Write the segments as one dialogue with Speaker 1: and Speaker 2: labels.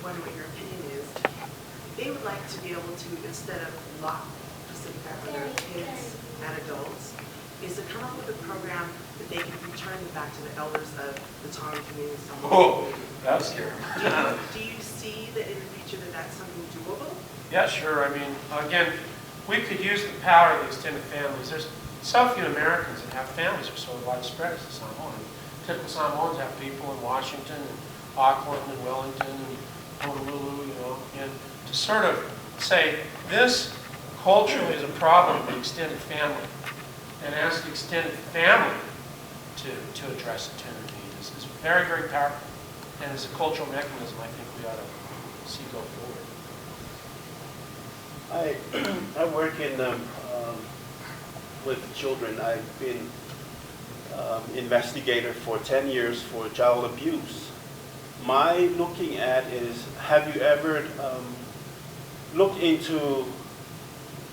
Speaker 1: wondering what your opinion is. They would like to be able to, instead of lock Pacific Islander kids and adults, is to come up with a program that they can return them back to the elders of the Tongan community.
Speaker 2: Oh, that's scary.
Speaker 1: Do you see that in the future that that's something doable?
Speaker 2: Yeah, sure. I mean, again, we could use the power of the extended families. There's so few Americans that have families that are so widespread as the Samoan. Typical Samoans have people in Washington and Auckland and Wellington and Honolulu, you know, and to sort of say this culturally is a problem of the extended family, and ask the extended family to address it to their needs is very, very powerful, and as a cultural mechanism, I think we ought to see go forward.
Speaker 3: I work in with children. I've been investigator for 10 years for child abuse. My looking at is, have you ever looked into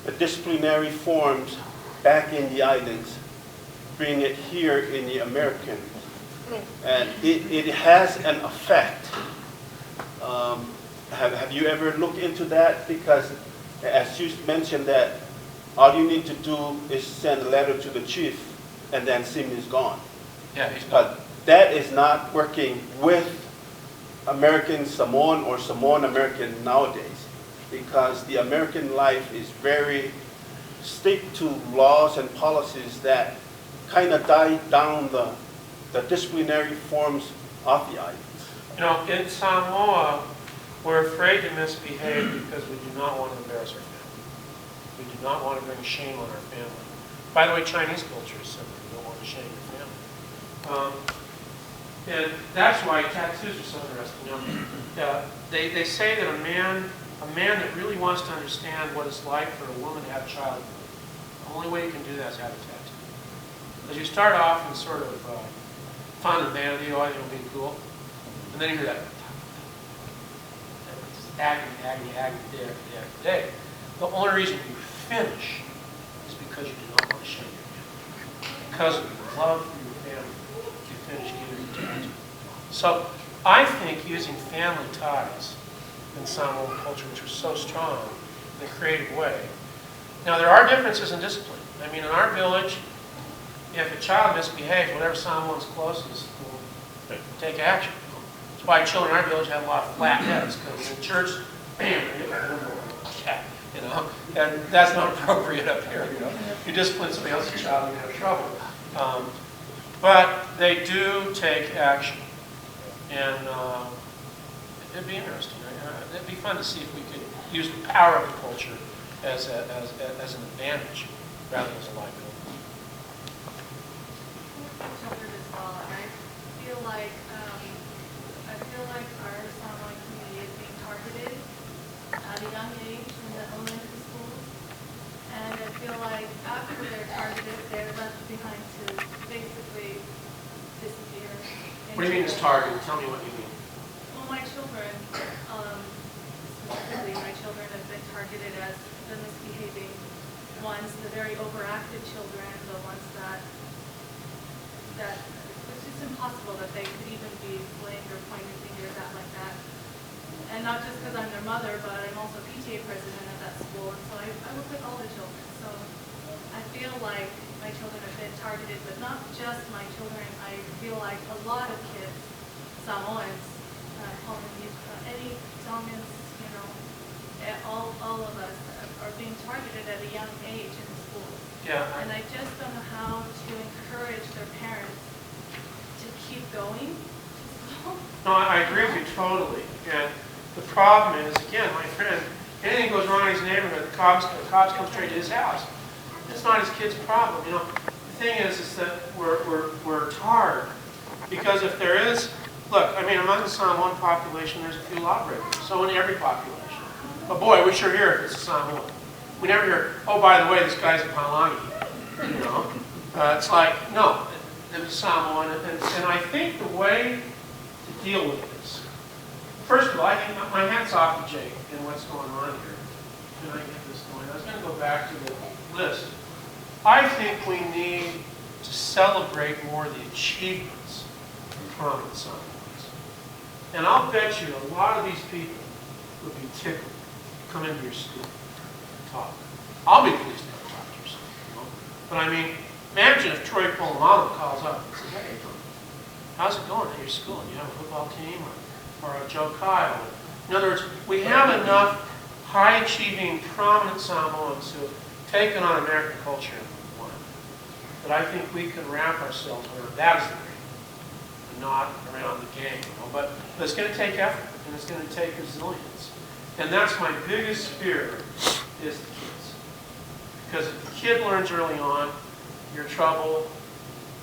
Speaker 3: the disciplinary forms back in the islands, bring it here in the American? And it has an effect. Have you ever looked into that? Because as you mentioned that all you need to do is send a letter to the chief and then Sim is gone.
Speaker 2: Yeah, he's gone.
Speaker 3: But that is not working with American Samoan or Samoan American nowadays, because the American life is very stick to laws and policies that kind of die down the disciplinary forms of the islands.
Speaker 2: You know, in Samoa, we're afraid to misbehave because we do not want to embarrass our family. We do not want to bring shame on our family. By the way, Chinese culture is similar. You don't want to shame your family. And that's why tattoos are so interesting. You know, they say that a man that really wants to understand what it's like for a woman to have a child, the only way you can do that is have a tattoo. Because you start off in sort of fun and vanity, oh, I think it'll be cool. And then you hear that. Agony, agony, agony, day after day after day. The only reason you finish is because you do not want to shame your family. Because of your love for your family, you finish getting attached. So I think using family ties in Samoan culture, which are so strong, in a creative way. Now there are differences in discipline. I mean, in our village, if a child misbehaves, whatever Samoan's closest will take action. That's why children in our village have a lot of flat heads, because in church, bam, you know, and that's not appropriate up here. You know, you discipline somebody else's child, you have trouble. But they do take action, and it'd be interesting. It'd be fun to see if we could use the power of the culture as an advantage rather than as a liability.
Speaker 4: Children as well, and I feel like our Samoan community is being targeted at a young age in the elementary schools, and I feel like after they're targeted, they're left behind to basically disappear.
Speaker 2: What do you mean it's targeted? Tell me what you mean.
Speaker 4: Well, my children, specifically my children, have been targeted as the misbehaving ones, the very overactive children, the ones that it's just impossible that they could even be blamed or pointing fingers at like that. And not just because I'm their mother, but I'm also PTA president at that school, and so I work with all the children. So I feel like my children have been targeted, but not just my children. I feel like a lot of kids, Samoans, any Tongans, you know, all of us are being targeted at a young age in the schools.
Speaker 2: Yeah.
Speaker 4: And I just don't know how to encourage their parents to keep going to school.
Speaker 2: No, I agree with you totally. And the problem is, again, my friend, anything goes wrong in his neighborhood, the cops come straight to his house. It's not his kid's problem. You know, the thing is that we're tarred because if there is, look, I mean, among the Samoan population, there's a few lawbreakers. So in every population. But boy, we sure hear if it's a Samoan. We never hear, oh, by the way, this guy's a Palangi. You know, it's like, no, it's Samoan. And I think the way to deal with this, first of all, I think my hat's off to Jake and what's going on here. Can I get this going? I was going to go back to the list. I think we need to celebrate more the achievements of prominent Samoans. And I'll bet you a lot of these people would be tickled to come into your school and talk. I'll be pleased to come talk to your school. You know? But I mean, imagine if Troy Polamalu calls up and says, hey, how's it going at your school? Do you have a football team or a Joe Kyle? In other words, we have enough high-achieving, prominent Samoans who have taken on American culture and won, that I think we can wrap ourselves around that as the dream, and not around the game. You know? But it's going to take effort, and it's going to take resilience. And that's my biggest fear, is the kids. Because if the kid learns early on, you're trouble,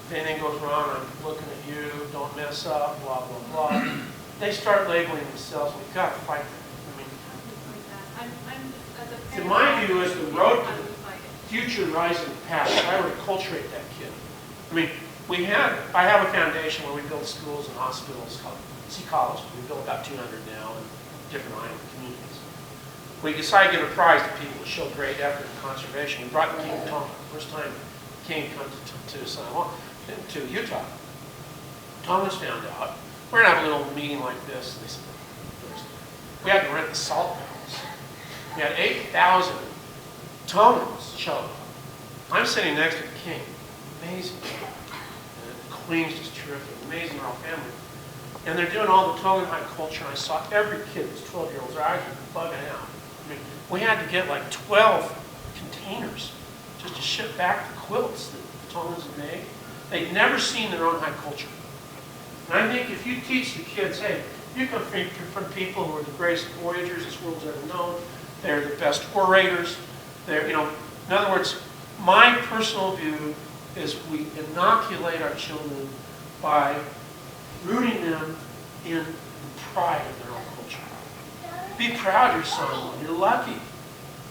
Speaker 2: if anything goes wrong, I'm looking at you, don't mess up, blah, blah, blah. They start labeling themselves, we've got to fight that. In my view, is the road to the future rising path. I would acculturate that kid. I mean, I have a foundation where we build schools and hospitals, see colleges. We build about 200 now in different island communities. We decided to give a prize to people who show great effort in conservation. We brought the King of Tonga. First time the King come to Samoa, to Utah. Tongans found out. We're going to have a little meeting like this. They said, we had to rent the salt barrels. We had 8,000 Tongans show up. I'm sitting next to the king. Amazing. And the queen's just terrific. Amazing royal family. And they're doing all the Tongan high culture. And I saw every kid that's 12-year-olds. Their eyes were bugging out. I mean, we had to get like 12 containers just to ship back the quilts that the Tongans had made. They'd never seen their own high culture. And I think if you teach the kids, hey, you come from people who are the greatest voyagers this world's ever known. They're the best orators. They're, in other words, my personal view is we inoculate our children by rooting them in the pride of their own culture. Be proud you're Samoan. You're lucky.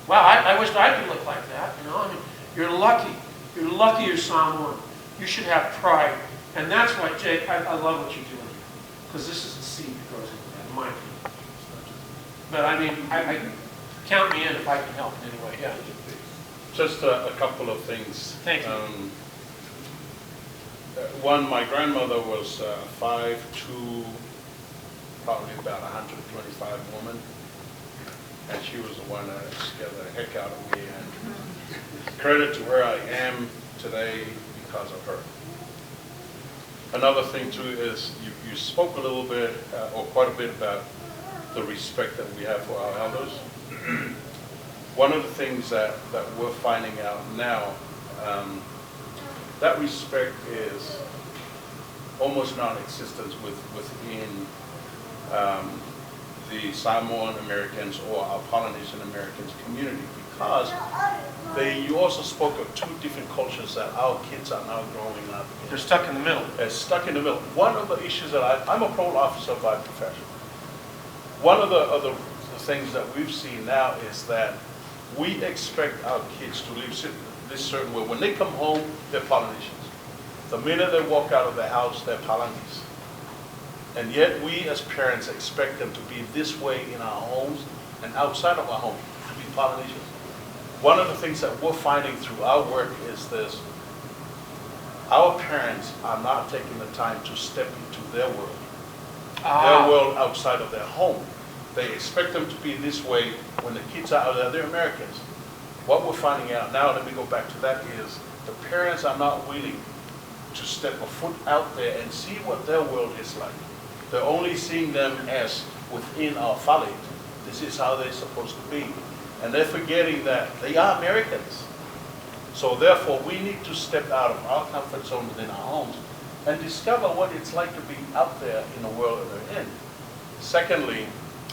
Speaker 2: Wow, I wish I could look like that. I mean, you're lucky. You're lucky you're Samoan. You should have pride. And that's why, Jake, I love what you're doing here. Because this is the seed that grows in my opinion. But I mean, I count me in if I can help in any way. Yeah.
Speaker 5: Just a couple of things.
Speaker 2: Thank you.
Speaker 5: One, my grandmother was 5'2", probably about 125 woman, and she was the one that scared the heck out of me. And credit to where I am today because of her. Another thing too is you spoke a little bit, or quite a bit, about the respect that we have for our elders. One of the things that we're finding out now, that respect is almost non-existent within the Samoan Americans or our Polynesian Americans community, because you also spoke of two different cultures that our kids are now growing up in.
Speaker 2: They're stuck in the middle.
Speaker 5: They're stuck in the middle. One of the issues that I'm a parole officer by profession. One of the things that we've seen now is that we expect our kids to live this certain way. When they come home, they're Polynesians. The minute they walk out of the house, they're Palanese. And yet we as parents expect them to be this way in our homes and outside of our home, to be Polynesians. One of the things that we're finding through our work is this: our parents are not taking the time to step into their world outside of their home. They expect them to be this way when the kids are out there. They're Americans. What we're finding out now, let me go back to that, is the parents are not willing to step a foot out there and see what their world is like. They're only seeing them as within our phalate. This is how they're supposed to be. And they're forgetting that they are Americans. So therefore, we need to step out of our comfort zone within our homes and discover what it's like to be out there in the world that they're in. Secondly,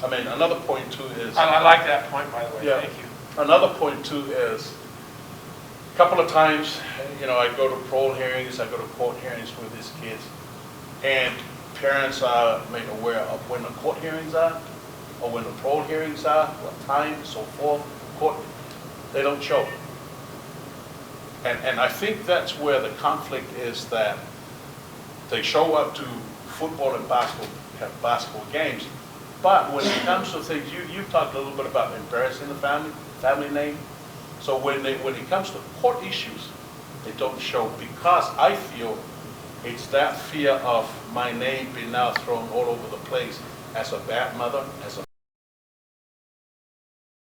Speaker 5: another point too is...
Speaker 2: I like that point, by the way.
Speaker 5: Yeah,
Speaker 2: thank you.
Speaker 5: Another point too is, a couple of times, I go to parole hearings, I go to court hearings with these kids, and parents are made aware of when the court hearings are, or when the parole hearings are, what time, so forth, court, they don't show. And I think that's where the conflict is, that they show up to football and basketball games, but when it comes to things, you talked a little bit about embarrassing the family name. So when it comes to court issues, they don't show, because I feel It's that fear of my name being now thrown all over the place as a bad mother, as a